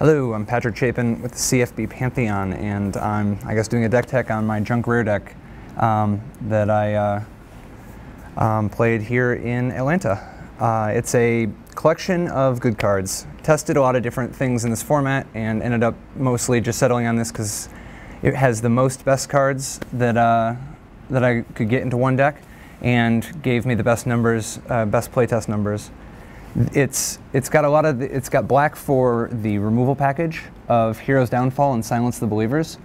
Hello, I'm Patrick Chapin with the CFB Pantheon, and I'm, doing a deck tech on my Junk Rare deck that I played here in Atlanta. It's a collection of good cards. Tested a lot of different things in this format and ended up mostly just settling on this because it has the most best cards that I could get into one deck and gave me the best numbers, best playtest numbers. It's got black for the removal package of Hero's Downfall and Slience the Believers,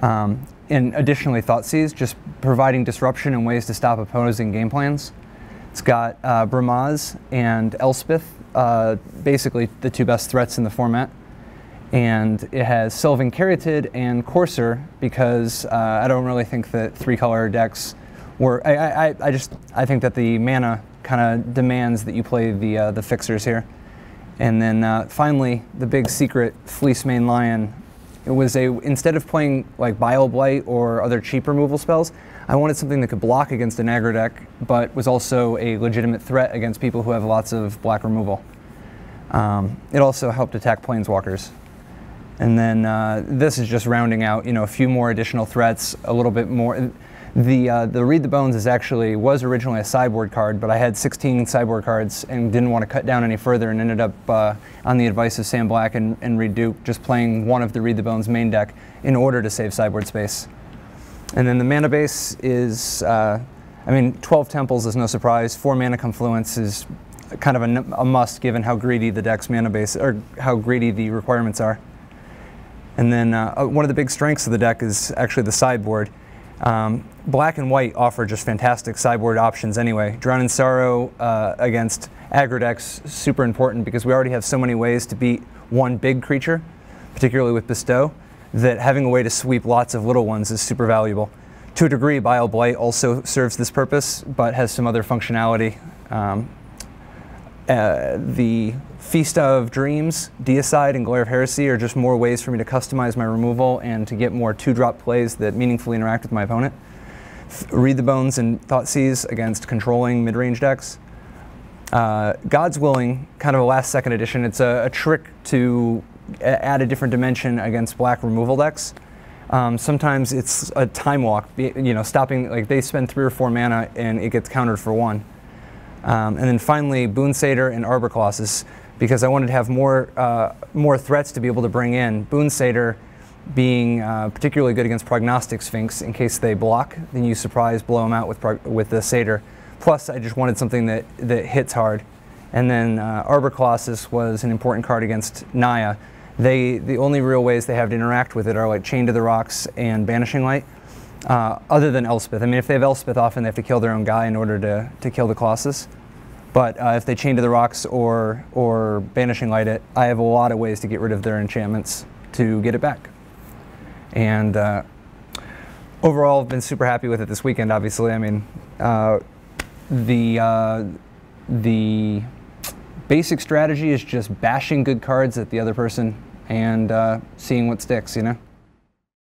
and additionally Thoughtseize, just providing disruption and ways to stop opposing game plans. It's got Brimaz and Elspeth, basically the two best threats in the format, and it has Sylvan Caryatid and Courser because I don't really think that three-color decks were. I think that the mana kind of demands that you play the fixers here. And then finally, the big secret, Fleecemance Lion. It was instead of playing like Bile Blight or other cheap removal spells, I wanted something that could block against an aggro deck, but was also a legitimate threat against people who have lots of black removal. It also helped attack planeswalkers. And then this is just rounding out, a few more additional threats, a little bit more. The Read the Bones was originally a sideboard card, but I had 16 sideboard cards and didn't want to cut down any further, and ended up, on the advice of Sam Black and Reed Duke, just playing one of the Read the Bones main deck in order to save sideboard space. And then the mana base is, 12 temples is no surprise. 4 Mana Confluence is kind of a must given how greedy the deck's mana base, or how greedy the requirements are. And then one of the big strengths of the deck is actually the sideboard. Black and white offer just fantastic sideboard options anyway. Drown in Sorrow against aggro decks, super important because we already have so many ways to beat one big creature, particularly with Bestow, that having a way to sweep lots of little ones is super valuable. To a degree, Bile Blight also serves this purpose, but has some other functionality. The Feast of Dreams, Deicide, and Glare of Heresy are just more ways for me to customize my removal and to get more 2-drop plays that meaningfully interact with my opponent. Read the Bones and Thoughtseize against controlling mid-range decks. God's Willing, kind of a last-second addition. It's a trick to add a different dimension against black removal decks. Sometimes it's a time walk, stopping, like they spend 3 or 4 mana and it gets countered for 1. And then finally, Boon Satyr and Arbor Colossus, because I wanted to have more threats to be able to bring in. Boon Satyr being particularly good against Prognostic Sphinx in case they block, then you surprise blow them out with the Satyr. Plus, I just wanted something that hits hard. And then Arbor Colossus was an important card against Naya. The only real ways they have to interact with it are like Chain to the Rocks and Banishing Light. Other than Elspeth. If they have Elspeth, often they have to kill their own guy in order to kill the Colossus. But if they Chain to the Rocks or Banishing Light it, I have a lot of ways to get rid of their enchantments to get it back. And overall, I've been super happy with it this weekend, obviously. The basic strategy is just bashing good cards at the other person and seeing what sticks,